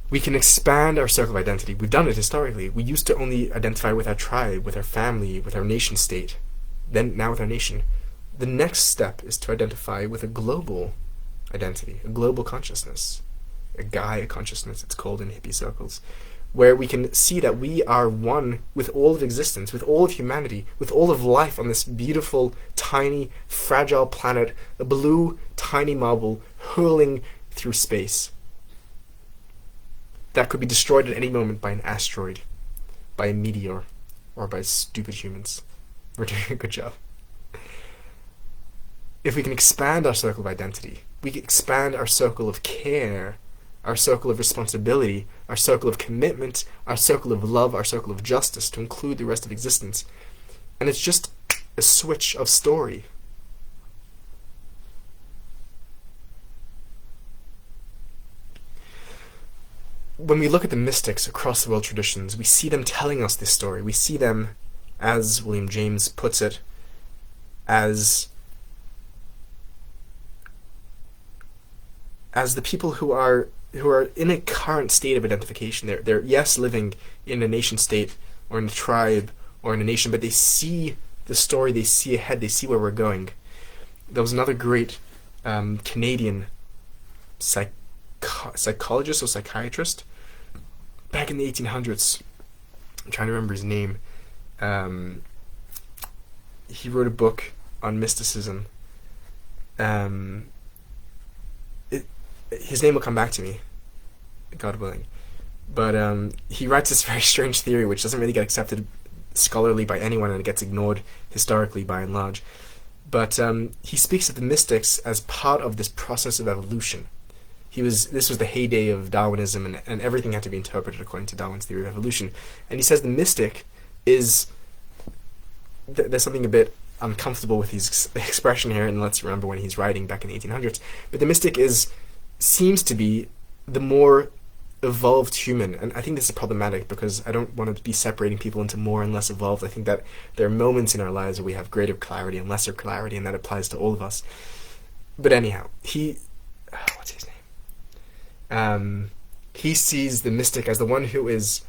We can expand our circle of identity. We've done it historically. We used to only identify with our tribe, with our family, with our nation state. Now with our nation. The next step is to identify with a global identity, a global consciousness, a Gaia consciousness, it's called in hippie circles, where we can see that we are one with all of existence, with all of humanity, with all of life on this beautiful, tiny, fragile planet, a blue, tiny marble hurling through space that could be destroyed at any moment by an asteroid, by a meteor, or by stupid humans. We're doing a good job. If we can expand our circle of identity, we can expand our circle of care, our circle of responsibility, our circle of commitment, our circle of love, our circle of justice to include the rest of existence. And it's just a switch of story. When we look at the mystics across the world traditions, we see them telling us this story. We see them, as William James puts it, as the people who are in a current state of identification. They're yes, living in a nation state or in a tribe or in a nation, but they see the story, they see ahead, they see where we're going. There was another great Canadian psychologist or psychiatrist back in the 1800s. I'm trying to remember his name. He wrote a book on mysticism. His name will come back to me, God willing. But he writes this very strange theory which doesn't really get accepted scholarly by anyone, and it gets ignored historically by and large. But he speaks of the mystics as part of this process of evolution. This was the heyday of Darwinism, and everything had to be interpreted according to Darwin's theory of evolution. And he says the mystic is... there's something a bit uncomfortable with his expression here, and let's remember when he's writing back in the 1800s. But the mystic seems to be the more evolved human, and I think this is problematic because I don't want to be separating people into more and less evolved. I think that there are moments in our lives where we have greater clarity and lesser clarity, and that applies to all of us. But anyhow, what's his name? He sees the mystic as the one who is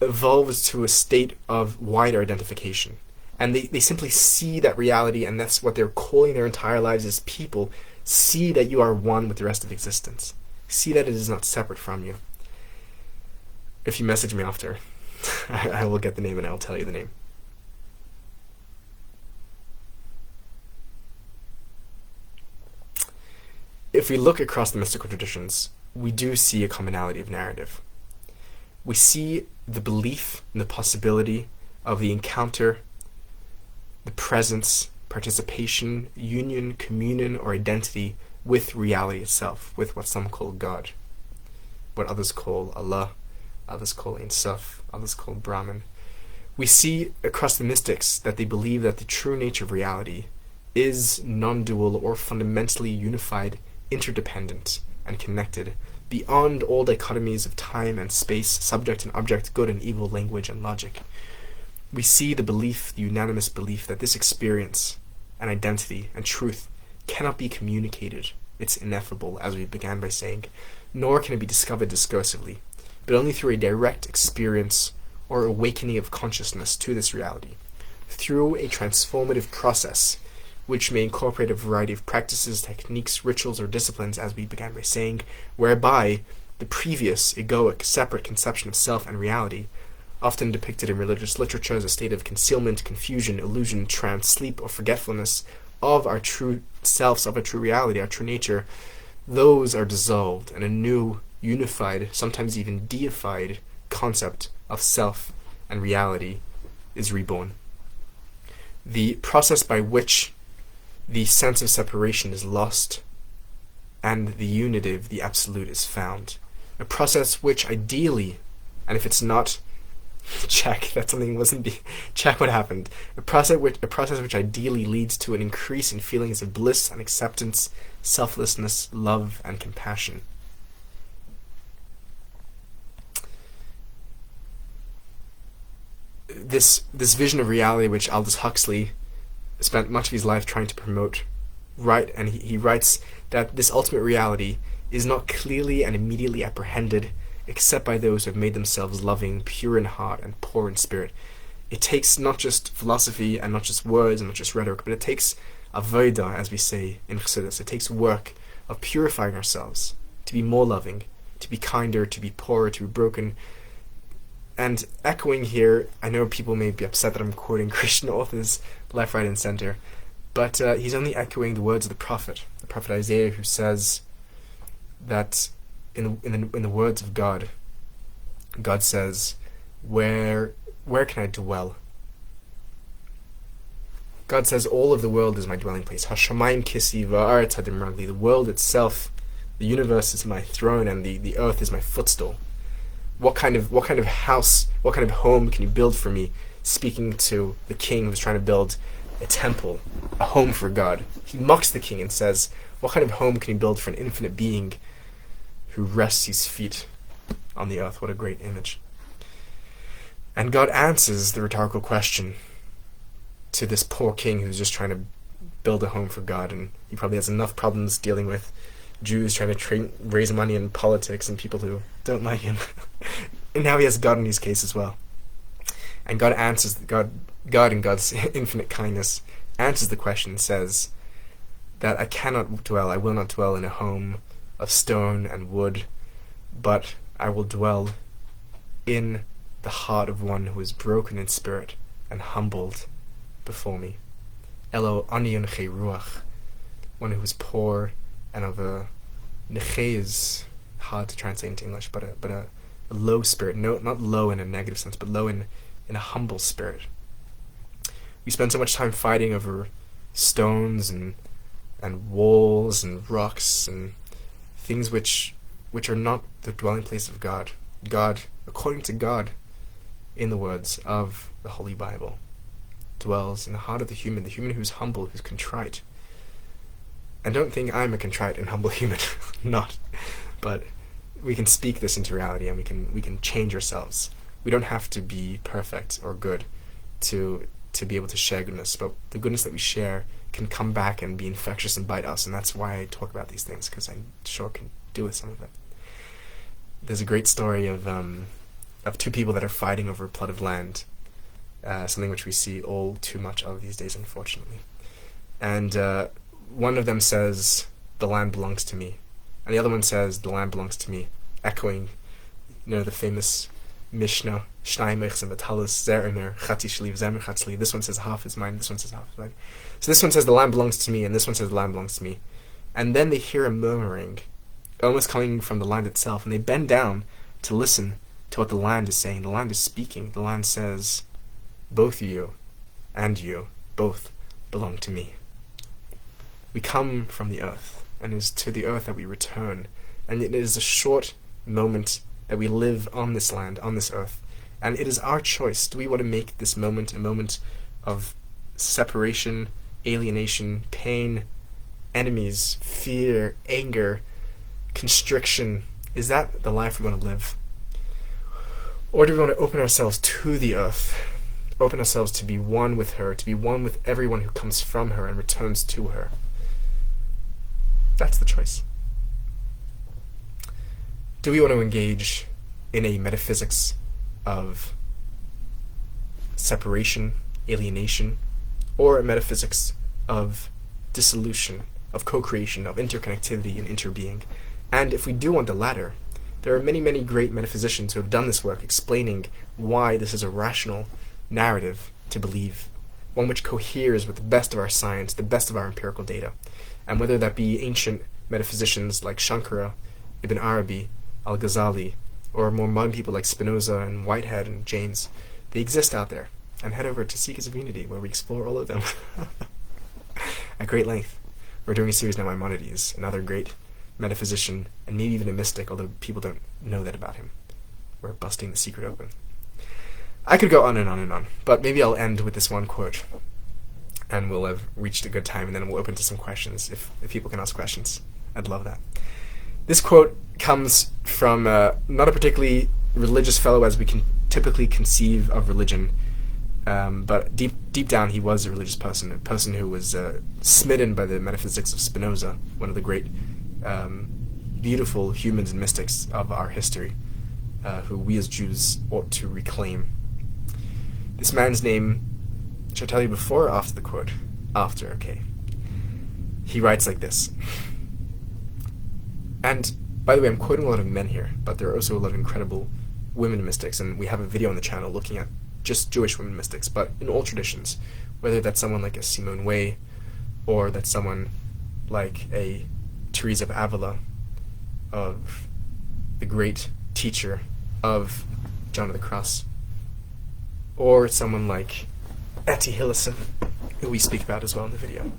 evolved to a state of wider identification, and they simply see that reality, and that's what they're calling their entire lives as people. See that you are one with the rest of existence. See that it is not separate from you. If you message me after, I will get the name and I'll tell you the name. If we look across the mystical traditions, we do see a commonality of narrative. We see the belief in the possibility of the encounter, the presence, participation, union, communion, or identity with reality itself, with what some call God, what others call Allah, others call Ein Sof, others call Brahman. We see across the mystics that they believe that the true nature of reality is non-dual or fundamentally unified, interdependent, and connected beyond all dichotomies of time and space, subject and object, good and evil, language and logic. We see the unanimous belief that this experience and identity and truth cannot be communicated. It's ineffable, as we began by saying, nor can it be discovered discursively, but only through a direct experience or awakening of consciousness to this reality, through a transformative process which may incorporate a variety of practices, techniques, rituals, or disciplines, as we began by saying, whereby the previous, egoic, separate conception of self and reality, often depicted in religious literature as a state of concealment, confusion, illusion, trance, sleep, or forgetfulness of our true selves, of our true reality, our true nature, those are dissolved, and a new, unified, sometimes even deified concept of self and reality is reborn. The process by which the sense of separation is lost and the unitive, the absolute, is found. A process which ideally, and if it's not, check, that something wasn't check what happened. A process which ideally leads to an increase in feelings of bliss and acceptance, selflessness, love, and compassion. This vision of reality which Aldous Huxley spent much of his life trying to promote he writes that this ultimate reality is not clearly and immediately apprehended except by those who have made themselves loving, pure in heart, and poor in spirit. It takes not just philosophy and not just words and not just rhetoric, but it takes avodah, as we say in Chassidus. It takes work of purifying ourselves to be more loving, to be kinder, to be poorer, to be broken. And echoing here, I know people may be upset that I'm quoting Christian authors left, right, and center, but he's only echoing the words of the prophet Isaiah, who says that in the words of God, God says, where can I dwell? God says, all of the world is my dwelling place. Hashamayim kisi va'aretz hadim ragli. The world itself, the universe is my throne, and the earth is my footstool. What kind of house, what kind of home can you build for me? Speaking to the king who's trying to build a temple, a home for God. He mocks the king and says, what kind of home can you build for an infinite being who rests his feet on the earth? What a great image. And God answers the rhetorical question to this poor king who's just trying to build a home for God, and he probably has enough problems dealing with Jews trying to raise money in politics and people who don't like him. And now he has God in his case as well. And God answers, God in God's infinite kindness answers the question and says that I will not dwell in a home of stone and wood, but I will dwell in the heart of one who is broken in spirit and humbled before me. Elo ani neche ruach, one who is poor and of a neche is hard to translate into English, but a low spirit. No, not low in a negative sense, but low in a humble spirit. We spend so much time fighting over stones and walls and rocks and things which are not the dwelling place of God. God, according to God, in the words of the Holy Bible, dwells in the heart of the human who's humble, who's contrite. And don't think I'm a contrite and humble human. Not. But we can speak this into reality, and we can change ourselves. We don't have to be perfect or good to be able to share goodness, but the goodness that we share can come back and be infectious and bite us, and that's why I talk about these things, because I sure can do with some of it. There's a great story of two people that are fighting over a plot of land, something which we see all too much of these days, unfortunately. And one of them says, the land belongs to me, and the other one says, the land belongs to me, echoing, the famous Mishnah, this one says half is mine, this one says half is mine. So this one says the land belongs to me, and this one says the land belongs to me. And then they hear a murmuring, almost coming from the land itself, and they bend down to listen to what the land is saying. The land is speaking. The land says, both you and you, both belong to me. We come from the earth, and it is to the earth that we return. And it is a short moment that we live on this land, on this earth. And it is our choice. Do we want to make this moment a moment of separation, alienation, pain, enemies, fear, anger, constriction? Is that the life we want to live? Or do we want to open ourselves to the earth, open ourselves to be one with her, to be one with everyone who comes from her and returns to her? That's the choice. Do we want to engage in a metaphysics of separation, alienation, or a metaphysics of dissolution, of co-creation, of interconnectivity and interbeing? And if we do want the latter, there are many, many great metaphysicians who have done this work explaining why this is a rational narrative to believe, one which coheres with the best of our science, the best of our empirical data. And whether that be ancient metaphysicians like Shankara, Ibn Arabi, Al-Ghazali, or more modern people like Spinoza and Whitehead and James, they exist out there. And head over to Seekers of Unity, where we explore all of them at great length. We're doing a series now on Maimonides, another great metaphysician, and maybe even a mystic, although people don't know that about him. We're busting the secret open. I could go on and on and on, but maybe I'll end with this one quote, and we'll have reached a good time, and then we'll open to some questions, if people can ask questions. I'd love that. This quote comes from not a particularly religious fellow as we can typically conceive of religion, But deep down, he was a religious person, a person who was smitten by the metaphysics of Spinoza, one of the great, beautiful humans and mystics of our history, who we as Jews ought to reclaim. This man's name, should I tell you before or after the quote? After, okay. He writes like this. And, by the way, I'm quoting a lot of men here, but there are also a lot of incredible women mystics, and we have a video on the channel looking at just Jewish women mystics, but in all traditions, whether that's someone like a Simone Weil, or that's someone like a Teresa of Avila, of the great teacher of John of the Cross, or someone like Etty Hillesum, who we speak about as well in the video,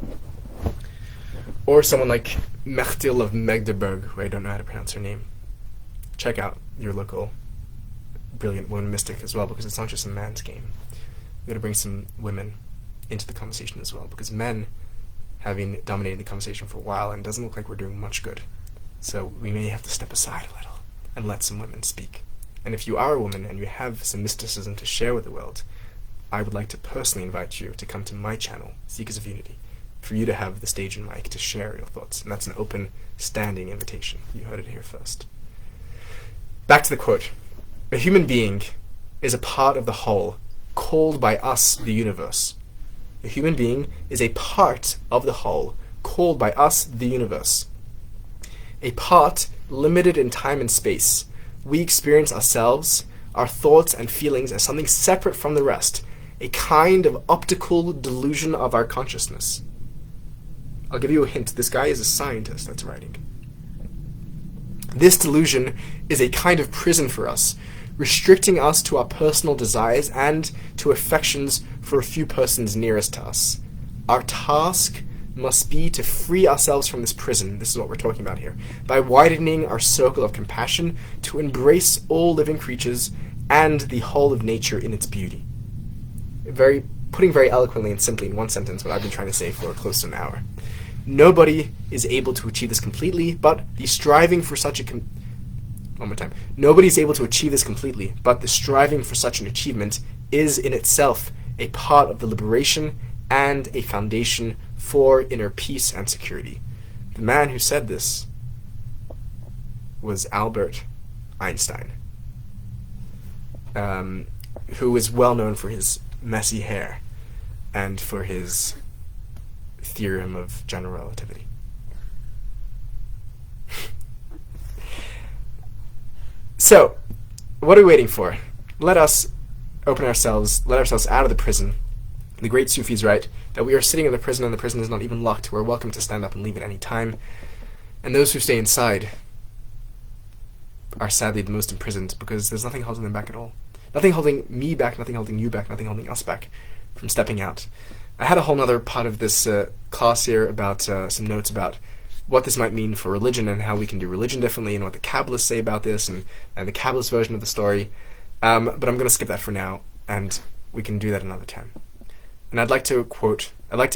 or someone like Mechtil of Magdeburg, who I don't know how to pronounce her name. Check out your local brilliant woman mystic as well, because it's not just a man's game. We've got to bring some women into the conversation as well, because men having dominated the conversation for a while, and it doesn't look like we're doing much good. So we may have to step aside a little and let some women speak. And if you are a woman and you have some mysticism to share with the world, I would like to personally invite you to come to my channel, Seekers of Unity, for you to have the stage and mic to share your thoughts. And that's an open, standing invitation. You heard it here first. Back to the quote. A human being is a part of the whole, called by us the universe. A human being is a part of the whole, called by us the universe. A part limited in time and space. We experience ourselves, our thoughts and feelings as something separate from the rest, a kind of optical delusion of our consciousness. I'll give you a hint. This guy is a scientist that's writing. This delusion is a kind of prison for us, restricting us to our personal desires and to affections for a few persons nearest to us. Our task must be to free ourselves from this prison, this is what we're talking about here, by widening our circle of compassion to embrace all living creatures and the whole of nature in its beauty. Putting very eloquently and simply in one sentence what I've been trying to say for close to an hour. Nobody is able to achieve this completely, but the striving for such a one more time. Nobody is able to achieve this completely, but the striving for such an achievement is in itself a part of the liberation and a foundation for inner peace and security. The man who said this was Albert Einstein, who is well known for his messy hair and for his theorem of general relativity. So, what are we waiting for? Let us let ourselves out of the prison. The great Sufis write that we are sitting in the prison and the prison is not even locked. We're welcome to stand up and leave at any time. And those who stay inside are sadly the most imprisoned, because there's nothing holding them back at all. Nothing holding me back, nothing holding you back, nothing holding us back from stepping out. I had a whole other part of this class here about some notes about what this might mean for religion and how we can do religion differently and what the Kabbalists say about this and the Kabbalist version of the story. But I'm going to skip that for now, and we can do that another time. And I'd like to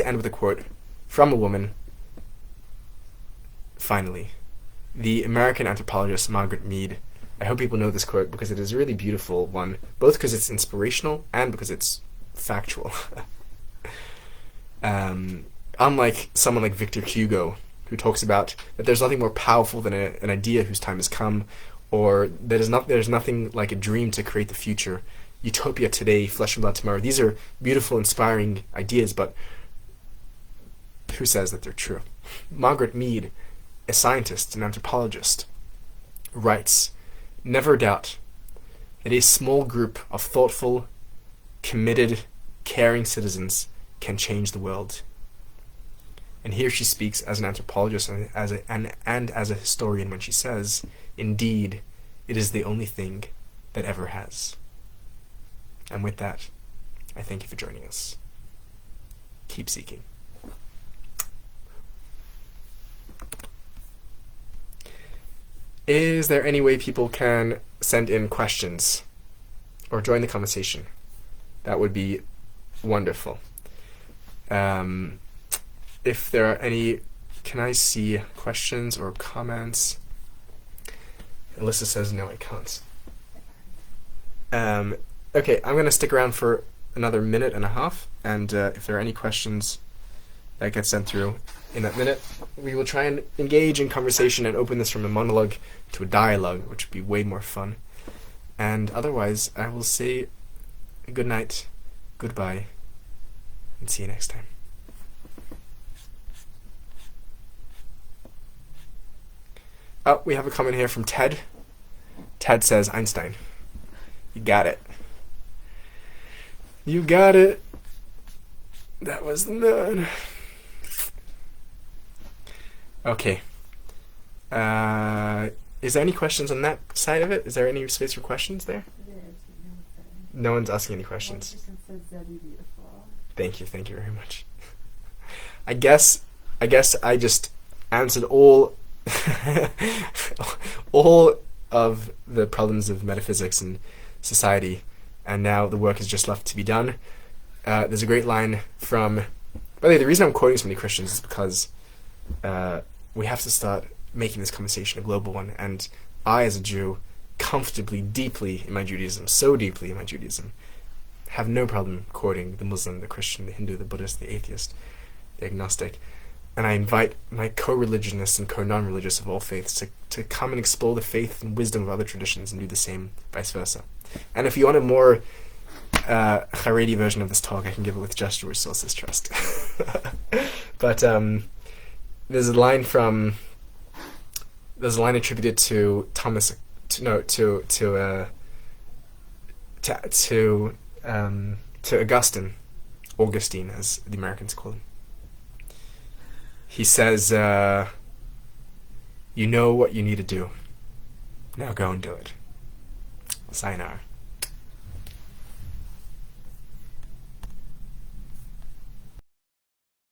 end with a quote from a woman, finally, the American anthropologist Margaret Mead. I hope people know this quote because it is a really beautiful one, both because it's inspirational and because it's factual. Unlike someone like Victor Hugo, who talks about that there's nothing more powerful than an idea whose time has come, or there's nothing like a dream to create the future. Utopia today, flesh and blood tomorrow. These are beautiful, inspiring ideas, but who says that they're true? Margaret Mead, a scientist, an anthropologist, writes, "Never doubt that a small group of thoughtful, committed, caring citizens can change the world." And here she speaks as an anthropologist and as a historian when she says, "Indeed, it is the only thing that ever has." And with that, I thank you for joining us. Keep seeking. Is there any way people can send in questions or join the conversation? That would be wonderful. If there are any, can I see questions or comments? Alyssa says no, I can't. Okay, I'm going to stick around for another minute and a half, and if there are any questions that get sent through in that minute, we will try and engage in conversation and open this from a monologue to a dialogue, which would be way more fun. And otherwise, I will say good night, goodbye, and see you next time. Oh, we have a comment here from Ted. Ted says, Einstein. You got it. You got it. That was the man. Okay. Is there any questions on that side of it? Is there any space for questions there? No one's asking any questions. Thank you very much. I guess I just answered all of the problems of metaphysics and society, and now the work is just left to be done. There's a great line from... By the way, the reason I'm quoting so many Christians is because we have to start making this conversation a global one, and I, as a Jew, comfortably, deeply in my Judaism, so deeply in my Judaism, have no problem quoting the Muslim, the Christian, the Hindu, the Buddhist, the atheist, the agnostic. And I invite my co-religionists and co-non-religious of all faiths to come and explore the faith and wisdom of other traditions and do the same, vice versa. And if you want a more Haredi version of this talk, I can give it with gesture which sources trust. But there's a line attributed to Thomas, to Augustine, as the Americans call him. He says, you know what you need to do. Now go and do it. Sayonara.